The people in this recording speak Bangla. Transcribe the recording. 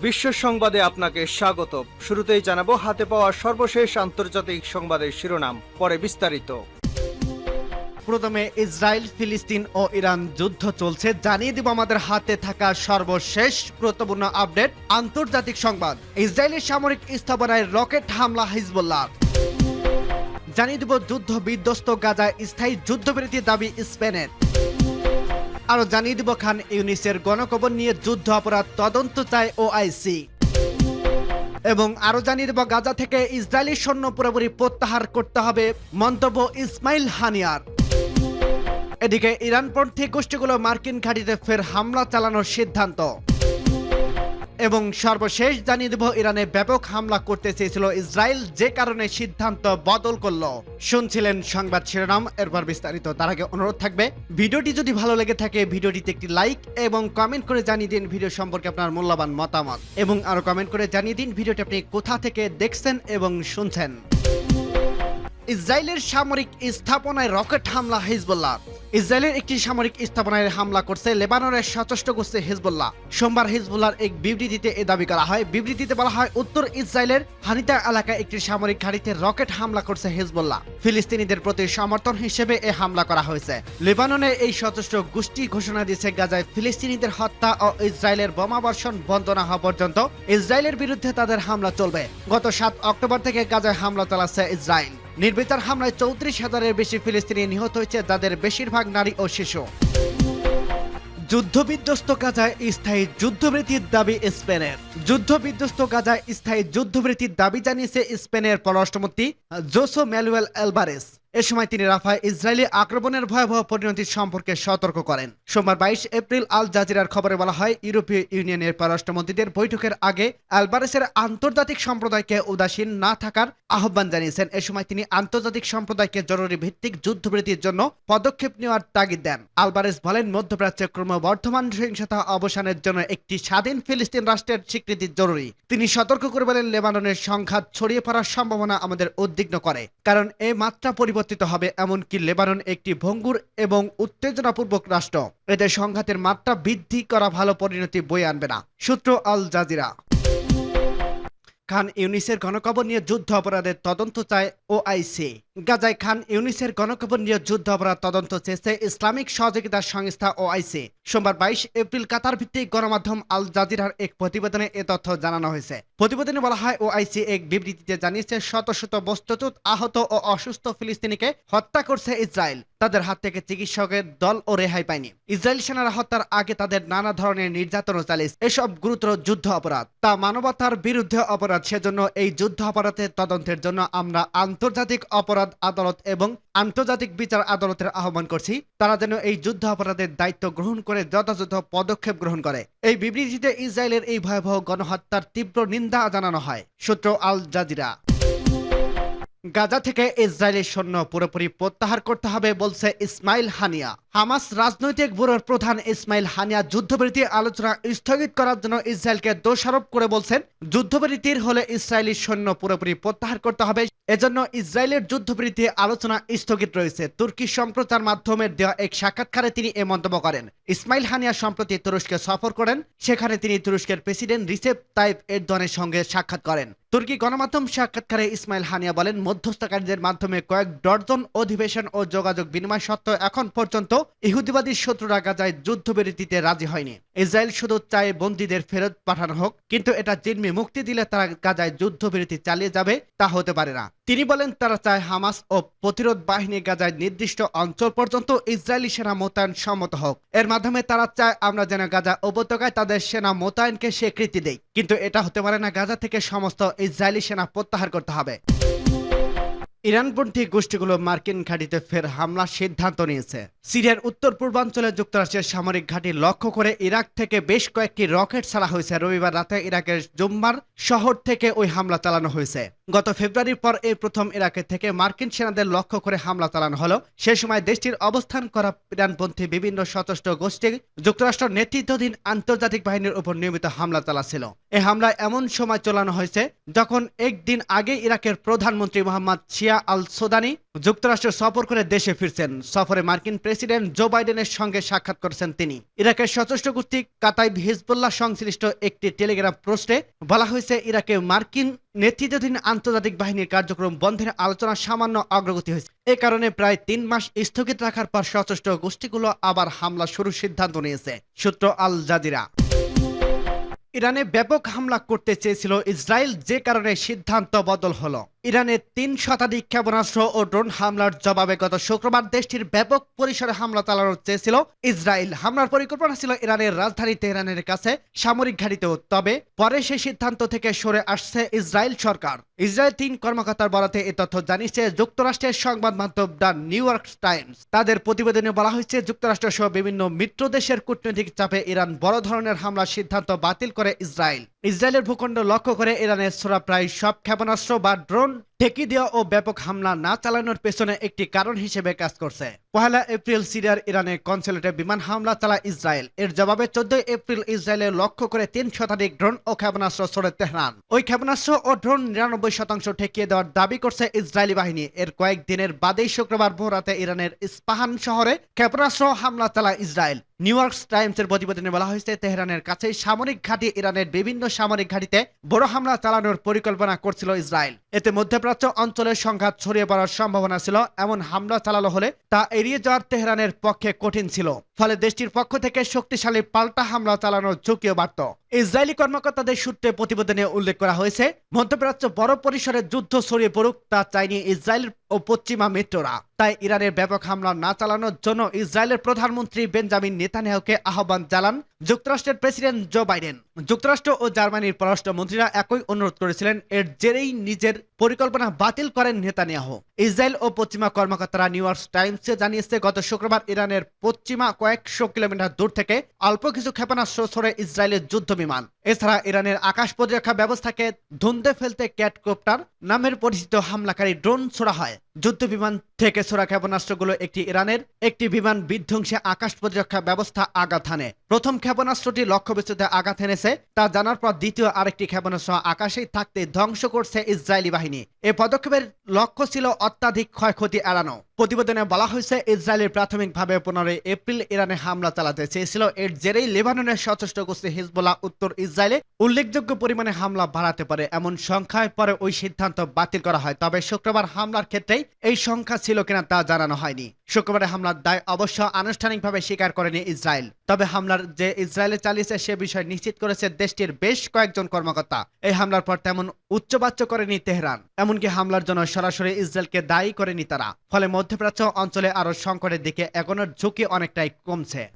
বিশ্ব সংবাদে আপনাকে স্বাগত। শুরুতেই জানাবো হাতে পাওয়া সর্বশেষ আন্তর্জাতিক সংবাদের শিরোনাম, পরে বিস্তারিত। প্রথমে ইসরায়েল, ফিলিস্তিন ও ইরান যুদ্ধ চলছে, জানিয়ে দিব আমাদের হাতে থাকা সর্বশেষ গুরুত্বপূর্ণ আপডেট আন্তর্জাতিক সংবাদ। ইসরায়েলের সামরিক স্থাপনায় রকেট হামলা হিজবুল্লাহ। জানিয়ে দিব যুদ্ধ বিধ্বস্ত গাজায় স্থায়ী যুদ্ধবিরতির দাবি স্পেনের। আরো জানিয়ে দিব খান ইউনিসের গণকবর নিয়ে যুদ্ধ অপরাধ তদন্ত চায় ওআইসি। এবং আরো জানিয়ে দেব গাজা থেকে ইসরায়েলি সৈন্য পুরোপুরি প্রত্যাহার করতে হবে, মন্তব্য ইসমাইল হানিয়ার। এদিকে ইরানপন্থী গোষ্ঠীগুলো মার্কিন ঘাঁটিতে ফের হামলা চালানোর সিদ্ধান্ত। এবং সর্বশেষ জানিয়ে দেব ইরানে ব্যাপক হামলা করতে চেয়েছিল ইসরায়েল, যে কারণে সিদ্ধান্ত বদল করলো। শুনছিলেন সংবাদ শিরোনাম, এরপর বিস্তারিত। তার আগে অনুরোধ থাকবে, ভিডিওটি যদি ভালো লেগে থাকে ভিডিওটিতে একটি লাইক এবং কমেন্ট করে জানিয়ে দিন ভিডিও সম্পর্কে আপনার মূল্যবান মতামত, এবং আরো কমেন্ট করে জানিয়ে দিন ভিডিওটি আপনি কোথা থেকে দেখছেন এবং শুনছেন। ইসরায়েলের সামরিক স্থাপনায় রকেট হামলা হিজবুল্লাহ। ইসরায়েলের একটি সামরিক স্থাপনায় হামলা করছে লেবাননের সশস্ত্র গোষ্ঠী হিজবুল্লাহ। সোমবার হিজবুল্লাহর এক বিবৃতিতে এ দাবি করা হয়। বিবৃতিতে বলা হয়, উত্তর ইসরায়েলের হানিতা এলাকায় একটি সামরিক ঘাঁটিতে রকেট হামলা করছে হিজবুল্লাহ। ফিলিস্তিনিদের প্রতি সমর্থন হিসেবে এ হামলা করা হয়েছে। লেবাননে এই সশস্ত্র গোষ্ঠী ঘোষণা দিয়েছে গাজায় ফিলিস্তিনিদের হত্যা ও ইসরায়েলের বোমাবর্ষণ বন্ধ না হওয়া পর্যন্ত ইসরায়েলের বিরুদ্ধে তাদের হামলা চলবে। গত 7 অক্টোবর থেকে গাজায় হামলা চালাচ্ছে ইসরায়েল। নির্বিচার হামলায় 34,000-এর বেশি ফিলিস্তিনি নিহত হয়েছে, যাদের বেশিরভাগ নারী ও শিশু। যুদ্ধবিধ্বস্ত গাজায় স্থায়ী যুদ্ধবিরতির দাবি স্পেনের। যুদ্ধবিধ্বস্ত গাজায় স্থায়ী যুদ্ধবিরতির দাবি জানিয়েছে স্পেনের পররাষ্ট্রমন্ত্রী জোসে ম্যানুয়েল আলভারেস। এ সময় তিনি রাফায় ইসরায়েলি আক্রমণের ভয়াবহ পরিণতি সম্পর্কে সতর্ক করেন। সোমবার 22 এপ্রিল আল জাজিরার খবরে বলা হয়, ইউরোপীয় ইউনিয়নের পররাষ্ট্রমন্ত্রীদের বৈঠকের আগে আলভারেসের আন্তর্জাতিক সম্প্রদায়কে উদাসীন না থাকার আহ্বান জানিয়েছেন। এ সময় তিনি আন্তর্জাতিক সম্প্রদায়কে জরুরি ভিত্তিক যুদ্ধবিরতির জন্য পদক্ষেপ নেওয়ার তাগিদ দেন। আলভারেস বলেন, মধ্যপ্রাচ্যে ক্রমবর্ধমান সহিংসতা অবসানের জন্য একটি স্বাধীন ফিলিস্তিন রাষ্ট্রের স্বীকৃতি জরুরি। তিনি সতর্ক করে বলেন, লেবাননের সংঘাত ছড়িয়ে পড়ার সম্ভাবনা আমাদের উদ্বিগ্ন করে, কারণ এ মাত্রা পরিবর্তিত হবে। এমনকি লেবানন একটি ভঙ্গুর এবং উত্তেজনাপূর্বক রাষ্ট্র। এতে সংঘাতের মাত্রা বৃদ্ধি করা ভালো পরিণতি বয়ে আনবে না। সূত্র আল জাজিরা। খান ইউনিসের গণকবর নিয়ে যুদ্ধ অপরাধের তদন্ত চায় ওআইসি। গাজায় খান ইউনিসের গণকবর নিয়ে যুদ্ধ অপরাধ তদন্ত চেয়েছে ইসলামিক সহযোগিতা সংস্থা ওআইসি। সোমবার 22 এপ্রিল কাতার ভিত্তিক গণমাধ্যম আল জাজিরার এক প্রতিবেদনে এ তথ্য জানানো হয়েছে। প্রতিবেদনে বলা হয়, ওআইসি এক বিবৃতিতে জানিয়েছে, শত শত বস্তুচ্যুত, আহত ও অসুস্থ ফিলিস্তিনিকে হত্যা করছে ইসরায়েল। তাদের হাত থেকে চিকিৎসকের দল ও রেহাই পায়নি। ইসরায়েল সেনারা হত্যার আগে তাদের নানা ধরনের নির্যাতনও চালিয়েছে। এসব গুরুতর যুদ্ধ অপরাধ, তা মানবতার বিরুদ্ধে অপরাধ। সেজন্য এই যুদ্ধ অপরাধের তদন্তের জন্য আমরা আন্তর্জাতিক অপরাধ আদালত এবং আন্তর্জাতিক বিচার আদালতের আহ্বান করছি। তারা যেন এই যুদ্ধ অপরাধের দায়িত্ব গ্রহণ করে যথাযথ পদক্ষেপ গ্রহণ করে। এই বিবৃতিতে ইসরায়েলের এই ভয়াবহ গণহত্যার তীব্র নিন্দা জানানো হয়। সূত্র আল জাজিরা। গাজা থেকে ইসরায়েলের সৈন্য পুরোপুরি প্রত্যাহার করতে হবে বলছে ইসমাইল হানিয়া। হামাস রাজনৈতিক ব্যুরোর প্রধান ইসমাইল হানিয়া যুদ্ধবিরতি আলোচনা স্থগিত করার জন্য ইসরায়েলকে দোষারোপ করে বলছেন, যুদ্ধবিরতির হলে ইসরায়েলি সৈন্য পুরোপুরি প্রত্যাহার করতে হবে। এজন্য ইসরায়েলের যুদ্ধবিরতি আলোচনা স্থগিত রয়েছে। তুর্কি সম্প্রচার মাধ্যমের দেওয়া এক সাক্ষাৎকারে তিনি এ মন্তব্য করেন। ইসমাইল হানিয়া সম্প্রতি তুরস্কে সফর করেন। সেখানে তিনি তুরস্কের প্রেসিডেন্ট রিসেপ তাইপ এরদোয়ানের সঙ্গে সাক্ষাৎ করেন। তুর্কি গণমাধ্যম সাক্ষাৎকারে ইসমাইল হানিয়া বলেন, মধ্যস্থকারীদের মাধ্যমে কয়েক ডজন অধিবেশন ও যোগাযোগ বিনিময় সত্ত্বেও এখন পর্যন্ত ইহুদিবাদী শত্রুরা গাজায় যুদ্ধবিরতিতে রাজি হয়নি। ইসরায়েল শুধু চায় বন্দীদের ফেরত পাঠানো হোক, কিন্তু এটা জিম্মি মুক্তি দিলে তারা গাজায় যুদ্ধবিরতি চালিয়ে যাবে, তা হতে পারে না। তিনি বলেন, তারা চায় হামাস ও প্রতিরোধ বাহিনী গাজায় নির্দিষ্ট অঞ্চল পর্যন্ত ইসরায়েলি সেনা মোতায়েন সম্মত হোক। এর মাধ্যমে তারা চায় আমরা যেন গাজা উপত্যকায় তাদের সেনা মোতায়েনকে স্বীকৃতি দেই, কিন্তু এটা হতে পারে না। গাজা থেকে সমস্ত ইসরায়েলি সেনা প্রত্যাহার করতে হবে। ইরানপন্থী গোষ্ঠীগুলো মার্কিন ঘাঁটিতে ফের হামলার সিদ্ধান্ত নিয়েছে। সিরিয়ার উত্তর পূর্বাঞ্চলে যুক্তরাষ্ট্রের সামরিক ঘাঁটি লক্ষ্য করে ইরাক থেকে বেশ কয়েকটি রকেট ছাড়া হয়েছে। রবিবার রাতে ইরাকের জুম্মার শহর থেকে ওই হামলা চালানো হয়েছে। গত ফেব্রুয়ারির পর এই প্রথম ইরাকে থেকে মার্কিন সেনাদের লক্ষ্য করে হামলা চালানো হলো। সে সময় দেশটির অবস্থান করা ইরানপন্থী বিভিন্ন সশস্ত্র গোষ্ঠী যুক্তরাষ্ট্র নেতৃত্বাধীন আন্তর্জাতিক বাহিনীর উপর নিয়মিত হামলা চালাচ্ছিল। এই হামলা এমন সময় চালানো হয়েছে যখন একদিন আগে ইরাকের প্রধানমন্ত্রী মোহাম্মদ শিয়া আলিয়া আল সোদানি যুক্তরাষ্ট্র সফর করে দেশে ফিরছেন। সফরে মার্কিন প্রেসিডেন্ট জো বাইডেনের সঙ্গে সাক্ষাৎ করেছেন তিনি। ইরাকের সশস্ত্র গোষ্ঠী কাতাইব হিজবুল্লাহ সংশ্লিষ্ট একটি টেলিগ্রাম পোস্টে বলা হয়েছে, ইরাকে মার্কিন নেতৃত্বাধীন আন্তর্জাতিক বাহিনীর কার্যক্রম বন্ধের আলোচনা সামান্য অগ্রগতি হয়েছে। এ কারণে প্রায় 3 মাস স্থগিত রাখার পর সশস্ত্র গোষ্ঠীগুলো আবার হামলা শুরুর সিদ্ধান্ত নিয়েছে। সূত্র আল জাজিরা। ইরানে ব্যাপক হামলা করতে চেয়েছিল ইসরায়েল, যে কারণে সিদ্ধান্ত বদল হলো। ইরানের 3 শতাধিক ক্ষেপণাস্ত্র ও ড্রোন হামলার জবাবে গত শুক্রবার দেশটির ব্যাপক পরিসরে হামলা চালানো চেয়েছিল ইসরায়েল। হামলার পরিকল্পনা ছিল ইরানের রাজধানী তেহরানের কাছে সামরিক ঘাঁটিতেও, তবে পরে সেই সিদ্ধান্ত থেকে সরে আসছে ইসরায়েল সরকার। ইসরায়েল 3 কর্মকর্তার বরাতে এ তথ্য জানিয়েছে যুক্তরাষ্ট্রের সংবাদ মাধ্যম দ্য নিউ ইয়র্ক টাইমস। তাদের প্রতিবেদনে বলা হয়েছে, যুক্তরাষ্ট্র সহ বিভিন্ন মিত্র দেশের কূটনৈতিক চাপে ইরান বড় ধরনের হামলার সিদ্ধান্ত বাতিল করে ইসরায়েল। ইসরায়েলের ভূখণ্ড লক্ষ্য করে ইরানের ছোড়া প্রায় সব ক্ষেপণাস্ত্র বা ড্রোন ঠেকি দেওয়া ও ব্যাপক হামলা না চালানোর পেছনে একটি কারণ হিসেবে কাজ করছে। 1 এপ্রিল সিরিয়ার ইরানে কনসুলেটে বিমান হামলা চালায় ইসরায়েল। এর জবাবে 14 এপ্রিল ইসরায়েলের লক্ষ্য করে 3 শতাধিক ড্রোন ও ক্ষেপণাস্ত্র ছোড়ে তেহরান। ওই ক্ষেপণাস্ত্র ও ড্রোন 99% ঠেকিয়ে দেওয়ার দাবি করছে ইসরায়েলি বাহিনী। এর কয়েকদিনের বাদেই শুক্রবার ভোররাতে ইরানের ইস্পাহান শহরে ক্ষেপণাস্ত্র হামলা চালায় ইসরায়েল। নিউ ইয়র্ক টাইমসের প্রতিবেদনে বলা হয়েছে, তেহরানের কাছেই সামরিক ঘাঁটি ইরানের বিভিন্ন সামরিক ঘাঁটিতে বড় হামলা চালানোর পরিকল্পনা করছিল ইসরায়েল। এতে মধ্যপ্রাচ্য অঞ্চলের সংঘাত ছড়িয়ে পড়ার সম্ভাবনা ছিল। এমন হামলা চালানো হলে তা এড়িয়ে যাওয়ার তেহরানের পক্ষে কঠিন ছিল। ফলে দেশটির পক্ষ থেকে শক্তিশালী পাল্টা হামলা চালানোর ঝুঁকিও বাড়ত। ইসরায়েলি কর্মকর্তাদের সূত্রে প্রতিবেদনে উল্লেখ করা হয়েছে, মধ্যপ্রাচ্য বড় পরিসরে যুদ্ধ ছড়িয়ে পড়ুক তা চায়নি ইসরায়েল ও পশ্চিমা মিত্ররা। তাই ইরানের ব্যাপক হামলা না চালানোর জন্য ইসরায়েলের প্রধানমন্ত্রী বেঞ্জামিন নেতানিয়াহুকে আহ্বান জানান যুক্তরাষ্ট্রের প্রেসিডেন্ট জো বাইডেন। যুক্তরাষ্ট্র ও জার্মানির পররাষ্ট্রমন্ত্রীরা একই অনুরোধ করেছিলেন। এর জেরেই নিজের পরিকল্পনা বাতিল করেন নেতানিয়াহু। ইসরায়েল ও পশ্চিমা কর্মকর্তারা নিউ ইয়র্ক টাইমসে জানিয়েছে, গত শুক্রবার ইরানের পশ্চিমা কয়েকশো কিলোমিটার দূর থেকে অল্প কিছু ক্ষেপণাস্ত্র ছড়ে ইসরায়েলের যুদ্ধ বিমান। এছাড়া ইরানের আকাশ প্রতিরক্ষা ব্যবস্থাকে ধুন্দে ফেলতে ক্যাটকপ্টার নামের পরিচিত হামলাকারী ড্রোন ছোড়া হয়। যুদ্ধ বিমান থেকে ছোড়া ক্ষেপণাস্ত্রগুলো ইরানের একটি বিমান বিধ্বংসী আকাশ প্রতিরক্ষা ব্যবস্থা আঘাত হানে। প্রথম ক্ষেপণাস্ত্রটি লক্ষ্যবস্তুতে আঘাত হেনেছে তা জানার পর দ্বিতীয় আরেকটি ক্ষেপণাস্ত্র আকাশেই থাকতে ধ্বংস করছে ইসরায়েলি বাহিনী। এ পদক্ষেপের লক্ষ্য ছিল অত্যাধিক ক্ষয়ক্ষতি এড়ানো। প্রতিবেদনে বলা হয়েছে, ইসরায়েলের প্রাথমিকভাবে 15 এপ্রিল ইরানে হামলা চালাতে চেয়েছিল। এর জেরেই লেবাননের সশস্ত্র গোষ্ঠী হিজবুল্লাহ উত্তর ইসরায়েলে উল্লেখযোগ্য পরিমাণে হামলা বাড়াতে পারে এমন সংখ্যায় পরে ওই সিদ্ধান্ত বাতিল করা হয়। তবে শুক্রবার হামলার ক্ষেত্রেই এই সংখ্যা ছিল কিনা তা জানানো হয়নি। শুক্রবারের হামলার দায় অবশ্য আনুষ্ঠানিকভাবে স্বীকার করেনি ইসরায়েল। তবে হামলার যে ইসরায়েলে চালিয়েছে সে বিষয় নিশ্চিত করেছে দেশটির বেশ কয়েকজন কর্মকর্তা। এই হামলার পর তেমন উচ্চবাচ্য করেনি তেহরান। এমনকি হামলার জন্য সরাসরি ইসরায়েলকে দায়ী করেনি তারা। ফলে মধ্যপ্রাচ্য অঞ্চলে আরো সংকটের দিকে এগোনোর ঝুঁকি অনেকটাই কমছে।